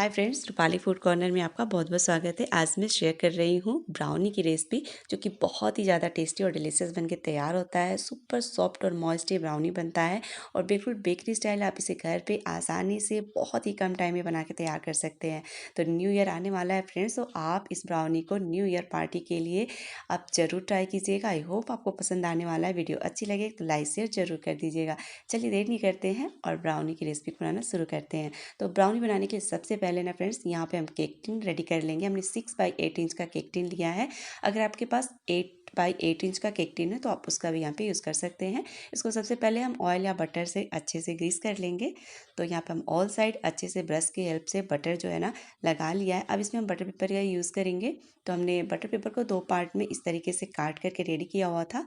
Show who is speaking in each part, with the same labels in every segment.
Speaker 1: Hi friends, Rupali food corner में आपका बहुत बहुत स्वागत है। आज मैं शेयर कर रही हूँ ब्राउनी की रेसिपी, जो कि बहुत ही ज़्यादा टेस्टी और डिलीशियस बनके तैयार होता है। सुपर सॉफ्ट और मॉइस्ट ये ब्राउनी बनता है और बिल्कुल बेकरी स्टाइल। आप इसे घर पे आसानी से बहुत ही कम टाइम में बना के तैयार कर सकते हैं। तो न्यू ईयर आने वाला है फ्रेंड्स, तो आप इस ब्राउनी को न्यू ईयर पार्टी के लिए आप ज़रूर ट्राई कीजिएगा। आई होप आपको पसंद आने वाला है। वीडियो अच्छी लगे तो लाइक शेयर ज़रूर कर दीजिएगा। चलिए देर नहीं करते हैं और ब्राउनी की रेसिपी बनाना शुरू करते हैं। तो ब्राउनी बनाने के लिए सबसे पहले ना फ्रेंड्स, यहाँ पे हम केक टिन रेडी कर लेंगे। हमने 6x8 इंच का केक टिन लिया है। अगर आपके पास 8x8 इंच का केक टिन है तो आप उसका भी यहाँ पे यूज़ कर सकते हैं। इसको सबसे पहले हम ऑयल या बटर से अच्छे से ग्रीस कर लेंगे। तो यहाँ पे हम ऑल साइड अच्छे से ब्रश की हेल्प से बटर जो है ना लगा लिया है। अब इसमें हम बटर पेपर का यूज़ करेंगे। तो हमने बटर पेपर को 2 पार्ट में इस तरीके से काट करके रेडी किया हुआ था।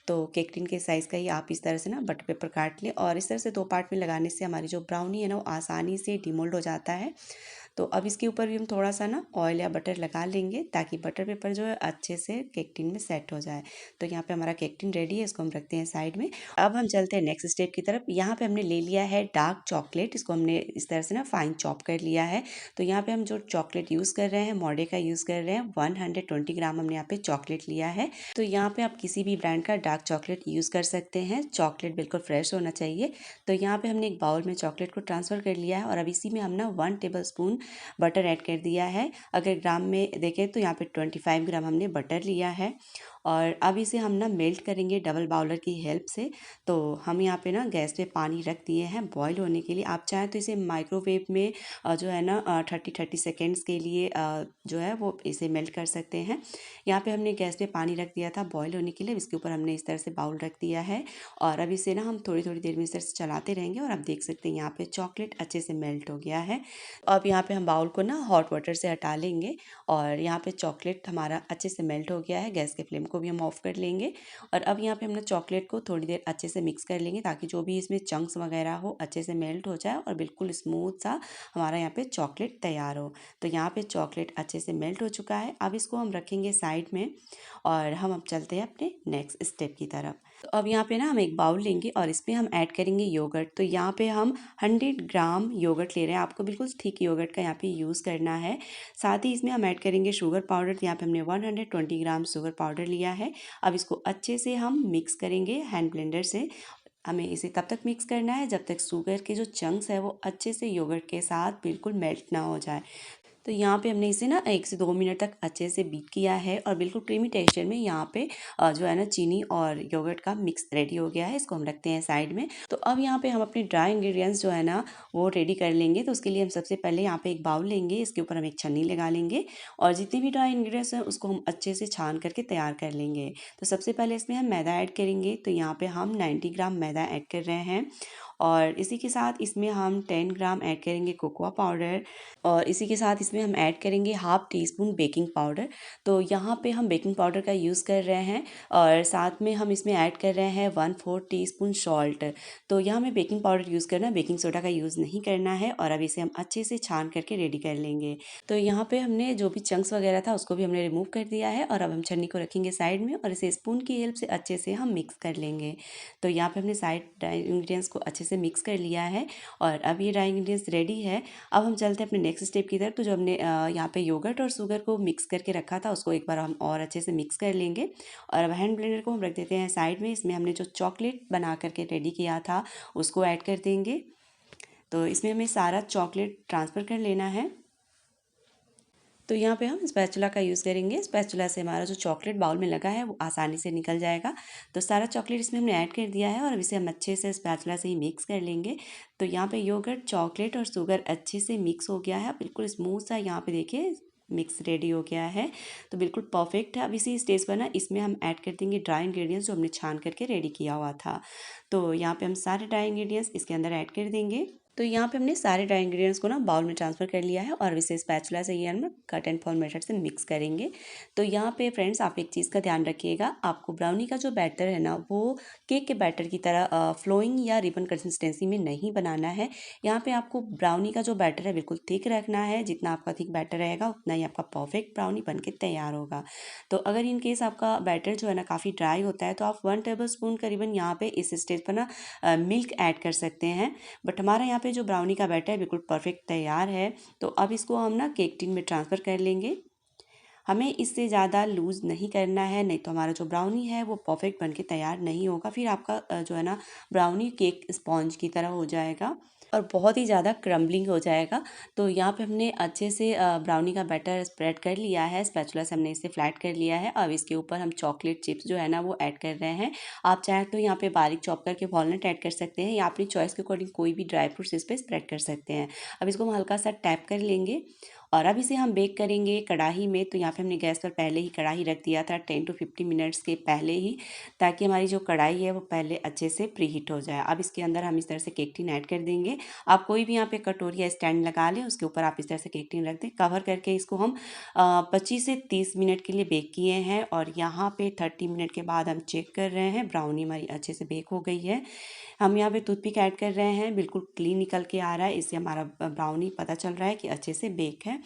Speaker 1: तो केक टिन के साइज़ का ही आप इस तरह से ना बटर पेपर काट लें और इस तरह से 2 पार्ट में लगाने से हमारी जो ब्राउनी है ना वो आसानी से डिमोल्ड हो जाता है। तो अब इसके ऊपर भी हम थोड़ा सा ना ऑयल या बटर लगा लेंगे, ताकि बटर पेपर जो है अच्छे से केक टिन में सेट हो जाए। तो यहाँ पे हमारा केक टिन रेडी है, इसको हम रखते हैं साइड में। अब हम चलते हैं नेक्स्ट स्टेप की तरफ। यहाँ पे हमने ले लिया है डार्क चॉकलेट। इसको हमने इस तरह से ना फाइन चॉप कर लिया है। तो यहाँ पे हम जो चॉकलेट यूज़ कर रहे हैं मॉडे का यूज़ कर रहे हैं। 120 ग्राम हमने यहाँ पे चॉकलेट लिया है। तो यहाँ पे आप किसी भी ब्रांड का डार्क चॉकलेट यूज़ कर सकते हैं। चॉकलेट बिल्कुल फ्रेश होना चाहिए। तो यहाँ पे हमने एक बाउल में चॉकलेट को ट्रांसफ़र कर लिया है और अब इसी में हम ना 1 टेबल स्पून बटर ऐड कर दिया है। अगर ग्राम में देखें तो यहाँ पे 25 ग्राम हमने बटर लिया है और अब इसे हम ना मेल्ट करेंगे डबल बाउलर की हेल्प से। तो हम यहाँ पे ना गैस पे पानी रख दिए हैं बॉईल होने के लिए। आप चाहें तो इसे माइक्रोवेव में जो है ना 30 सेकेंड्स के लिए जो है वो इसे मेल्ट कर सकते हैं। यहाँ पे हमने गैस पे पानी रख दिया था बॉईल होने के लिए। इसके ऊपर हमने इस तरह से बाउल रख दिया है और अब इसे ना हम थोड़ी थोड़ी देर में इस तरह से चलाते रहेंगे और आप देख सकते हैं यहाँ पे चॉकलेट अच्छे से मेल्ट हो गया है। अब यहाँ पे हम बाउल को ना हॉट वाटर से हटा लेंगे और यहाँ पे चॉकलेट हमारा अच्छे से मेल्ट हो गया है। गैस के फ्लेम को भी हम ऑफ कर लेंगे और अब यहाँ पे हमने चॉकलेट को थोड़ी देर अच्छे से मिक्स कर लेंगे, ताकि जो भी इसमें चंक्स वगैरह हो अच्छे से मेल्ट हो जाए और बिल्कुल स्मूथ सा हमारा यहाँ पे चॉकलेट तैयार हो। तो यहाँ पे चॉकलेट अच्छे से मेल्ट हो चुका है। अब इसको हम रखेंगे साइड में और हम अब चलते हैं अपने नेक्स्ट स्टेप की तरफ। तो अब यहाँ पे ना हम एक बाउल लेंगे और इसमें हम ऐड करेंगे योगर्ट। तो यहाँ पे हम 100 ग्राम योगर्ट ले रहे हैं। आपको बिल्कुल थिक योगर्ट का यहाँ पे यूज़ करना है। साथ ही इसमें हम ऐड करेंगे शुगर पाउडर। तो यहाँ पे हमने 120 ग्राम शुगर पाउडर लिया है। अब इसको अच्छे से हम मिक्स करेंगे हैंड ब्लेंडर से। हमें इसे तब तक मिक्स करना है जब तक शुगर के जो चंक्स है वो अच्छे से योगर्ट के साथ बिल्कुल मेल्ट ना हो जाए। तो यहाँ पे हमने इसे ना 1 से 2 मिनट तक अच्छे से बीट किया है और बिल्कुल क्रीमी टेक्सचर में यहाँ पे जो है ना चीनी और योगर्ट का मिक्स रेडी हो गया है। इसको हम रखते हैं साइड में। तो अब यहाँ पे हम अपने ड्राई इंग्रेडिएंट्स जो है ना वो रेडी कर लेंगे। तो उसके लिए हम सबसे पहले यहाँ पे एक बाउल लेंगे, इसके ऊपर हम एक छन्नी लगा लेंगे और जितने भी ड्राई इंग्रेडिएंट्स हैं उसको हम अच्छे से छान करके तैयार कर लेंगे। तो सबसे पहले इसमें हम मैदा ऐड करेंगे। तो यहाँ पे हम 90 ग्राम मैदा ऐड कर रहे हैं और इसी के साथ इसमें हम 10 ग्राम ऐड करेंगे कोकोआ पाउडर और इसी के साथ इसमें हम ऐड करेंगे half tea spoon baking powder. तो यहाँ पे हम बेकिंग पाउडर का यूज़ कर रहे हैं और साथ में हम इसमें ऐड कर रहे हैं 1/4 टीस्पून सॉल्ट। तो यहाँ में बेकिंग पाउडर यूज़ करना है, बेकिंग सोडा का यूज़ नहीं करना है। और अब इसे हम अच्छे से छान करके रेडी कर लेंगे। तो यहाँ पे हमने जो भी चंक्स वगैरह था उसको भी हमने रिमूव कर दिया है और अब हम छन्नी को रखेंगे साइड में और इसे स्पून की हेल्प से अच्छे से हम मिक्स कर लेंगे। तो यहाँ पे हमने साइड ड्राई इंग्रेडिएंट्स को अच्छे से मिक्स कर लिया है और अब ये ड्राई इंग्रेडिएंट्स रेडी है। अब हम चलते हैं अपने नेक्स्ट स्टेप की तरफ। तो जो हमने यहाँ पे योगर्ट और शुगर को मिक्स करके रखा था उसको एक बार हम और अच्छे से मिक्स कर लेंगे और अब हैंड ब्लेंडर को हम रख देते हैं साइड में। इसमें हमने जो चॉकलेट बना करके रेडी किया था उसको ऐड कर देंगे। तो इसमें हमें सारा चॉकलेट ट्रांसफ़र कर लेना है। तो यहाँ पे हम स्पैचुला का यूज़ करेंगे। स्पैचुला से हमारा जो चॉकलेट बाउल में लगा है वो आसानी से निकल जाएगा। तो सारा चॉकलेट इसमें हमने ऐड कर दिया है और अब इसे हम अच्छे से स्पैचुला से ही मिक्स कर लेंगे। तो यहाँ पे योगर्ट, चॉकलेट और शुगर अच्छे से मिक्स हो गया है। बिल्कुल स्मूथ सा यहाँ पे देखिए मिक्स रेडी हो गया है। तो बिल्कुल परफेक्ट है। अब इसी स्टेज पर ना इसमें हम ऐड कर देंगे ड्राई इंग्रेडिएंट्स जो हमने छान करके रेडी किया हुआ था। तो यहाँ पे हम सारे ड्राई इंग्रेडिएंट्स इसके अंदर ऐड कर देंगे। तो यहाँ पे हमने सारे ड्राई इंग्रेडिएंट्स को ना बाउल में ट्रांसफ़र कर लिया है और इसे स्पैचुला से ये हम कट एंड फॉल मेथड से मिक्स करेंगे। तो यहाँ पे फ्रेंड्स आप एक चीज़ का ध्यान रखिएगा, आपको ब्राउनी का जो बैटर है ना वो केक के बैटर की तरह फ्लोइंग या रिबन कंसिस्टेंसी में नहीं बनाना है। यहाँ पे आपको ब्राउनी का जो बैटर है बिल्कुल थिक रखना है। जितना आपका थिक बैटर रहेगा उतना ही आपका परफेक्ट ब्राउनी बन के तैयार होगा। तो अगर इन केस आपका बैटर जो है ना काफ़ी ड्राई होता है तो आप 1 टेबल स्पून करीबन यहाँ पे इस स्टेज पर ना मिल्क ऐड कर सकते हैं। बट हमारा यहाँ पे जो ब्राउनी का बैटर है बिल्कुल परफेक्ट तैयार है। तो अब इसको हम ना केक टिन में ट्रांसफ़र कर लेंगे। हमें इससे ज़्यादा लूज़ नहीं करना है, नहीं तो हमारा जो ब्राउनी है वो परफेक्ट बन के तैयार नहीं होगा। फिर आपका जो है ना ब्राउनी केक स्पॉन्ज की तरह हो जाएगा और बहुत ही ज़्यादा क्रम्बलिंग हो जाएगा। तो यहाँ पे हमने अच्छे से ब्राउनी का बैटर स्प्रेड कर लिया है, स्पैचुला से हमने इसे फ्लैट कर लिया है। अब इसके ऊपर हम चॉकलेट चिप्स जो है ना वो ऐड कर रहे हैं। आप चाहें तो यहाँ पे बारीक चॉप करके वॉलनट ऐड कर सकते हैं या अपनी चॉइस के अकॉर्डिंग कोई भी ड्राई फ्रूट्स इस पे स्प्रेड कर सकते हैं। अब इसको हम हल्का सा टैप कर लेंगे और अब इसे हम बेक करेंगे कढ़ाई में। तो यहाँ पे हमने गैस पर पहले ही कढ़ाई रख दिया था 10 to 15 मिनट्स के पहले ही, ताकि हमारी जो कढ़ाई है वो पहले अच्छे से प्रीहीट हो जाए। अब इसके अंदर हम इस तरह से केक टिन ऐड कर देंगे। आप कोई भी यहाँ पे कटोरी या स्टैंड लगा लें, उसके ऊपर आप इस तरह से केक टिन रख दें। कवर करके इसको हम 25 से 30 मिनट के लिए बेक किए हैं और यहाँ पे 30 मिनट के बाद हम चेक कर रहे हैं, ब्राउनी हमारी अच्छे से बेक हो गई है। हम यहाँ पे टूथपिक ऐड कर रहे हैं, बिल्कुल क्लीन निकल के आ रहा है, इससे हमारा ब्राउनी पता चल रहा है कि अच्छे से बेक है।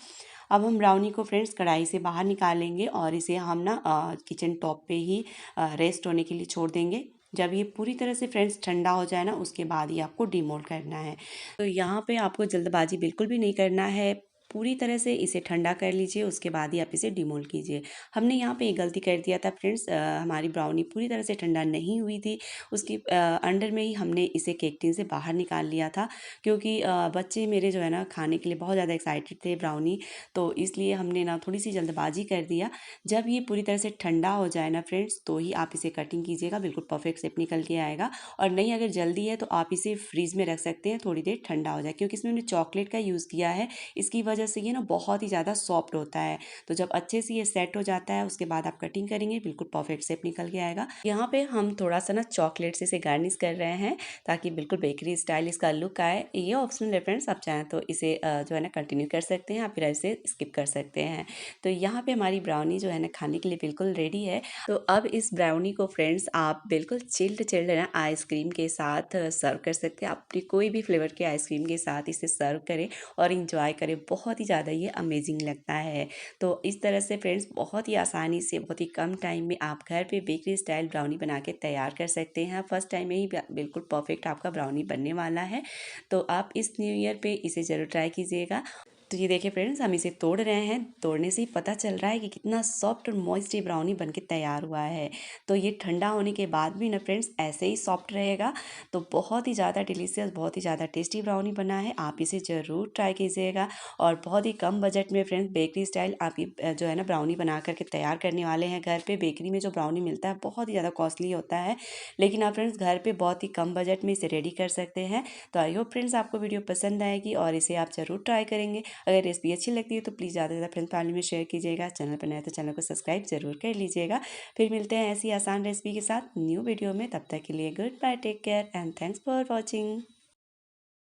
Speaker 1: अब हम ब्राउनी को फ्रेंड्स कढ़ाई से बाहर निकालेंगे और इसे हम ना किचन टॉप पे ही रेस्ट होने के लिए छोड़ देंगे। जब ये पूरी तरह से फ्रेंड्स ठंडा हो जाए ना, उसके बाद ही आपको डिमोल्ड करना है। तो यहाँ पे आपको जल्दबाजी बिल्कुल भी नहीं करना है, पूरी तरह से इसे ठंडा कर लीजिए, उसके बाद ही आप इसे डिमोल्ड कीजिए। हमने यहाँ पे एक गलती कर दिया था फ्रेंड्स, हमारी ब्राउनी पूरी तरह से ठंडा नहीं हुई थी, उसकी अंडर में ही हमने इसे केक टिन से बाहर निकाल लिया था, क्योंकि बच्चे मेरे जो है ना खाने के लिए बहुत ज़्यादा एक्साइटेड थे ब्राउनी, तो इसलिए हमने ना थोड़ी सी जल्दबाजी कर दिया। जब ये पूरी तरह से ठंडा हो जाए ना फ्रेंड्स, तो ही आप इसे कटिंग कीजिएगा, बिल्कुल परफेक्ट शेप निकल के आएगा। और नहीं अगर जल्दी है तो आप इसे फ्रीज में रख सकते हैं, थोड़ी देर ठंडा हो जाए, क्योंकि इसमें हमने चॉकलेट का यूज़ किया है, इसकी वजह से ये ना बहुत ही ज़्यादा सॉफ्ट होता है। तो जब अच्छे से ये सेट हो जाता है, उसके बाद आप कटिंग करेंगे, बिल्कुल परफेक्ट शेप निकल के आएगा। यहाँ पे हम थोड़ा सा ना चॉकलेट से इसे गार्निश कर रहे हैं, ताकि बिल्कुल बेकरी स्टाइल इसका लुक आए। ये ऑप्शनल है फ्रेंड्स, आप चाहें तो इसे जो है ना कंटिन्यू कर सकते हैं, आप फिर इसे स्किप कर सकते हैं। तो यहाँ पे हमारी ब्राउनी जो है ना खाने के लिए बिल्कुल रेडी है। तो अब इस ब्राउनी को फ्रेंड्स आप बिल्कुल चिल्ड ना आइसक्रीम के साथ सर्व कर सकते हैं। अपनी कोई भी फ्लेवर के आइसक्रीम के साथ इसे सर्व करें और इंजॉय करें, बहुत ही ज़्यादा ये अमेजिंग लगता है। तो इस तरह से फ्रेंड्स बहुत ही आसानी से, बहुत ही कम टाइम में आप घर पे बेकरी स्टाइल ब्राउनी बना के तैयार कर सकते हैं। फर्स्ट टाइम में ही बिल्कुल परफेक्ट आपका ब्राउनी बनने वाला है। तो आप इस न्यू ईयर पे इसे ज़रूर ट्राई कीजिएगा। तो ये देखिए फ्रेंड्स, हम इसे तोड़ रहे हैं, तोड़ने से ही पता चल रहा है कि कितना सॉफ्ट और मॉइस्ट ये ब्राउनी बनके तैयार हुआ है। तो ये ठंडा होने के बाद भी ना फ्रेंड्स ऐसे ही सॉफ्ट रहेगा। तो बहुत ही ज़्यादा डिलीशियस, बहुत ही ज़्यादा टेस्टी ब्राउनी बना है, आप इसे ज़रूर ट्राई कीजिएगा। और बहुत ही कम बजट में फ्रेंड्स बेकरी स्टाइल आप ये जो है ना ब्राउनी बना करके तैयार करने वाले हैं घर पे। बेकरी में जो ब्राउनी मिलता है बहुत ही ज़्यादा कॉस्टली होता है, लेकिन आप फ्रेंड्स घर पे बहुत ही कम बजट में इसे रेडी कर सकते हैं। तो आई होप फ्रेंड्स आपको वीडियो पसंद आएगी और इसे आप ज़रूर ट्राई करेंगे। अगर रेसिपी अच्छी लगती है तो प्लीज़ ज़्यादा से ज़्यादा फ्रेंड्स फैमिली में शेयर कीजिएगा। चैनल पर नए तो चैनल को सब्सक्राइब जरूर कर लीजिएगा। फिर मिलते हैं ऐसी आसान रेसिपी के साथ न्यू वीडियो में, तब तक के लिए good bye, take care and thanks for watching.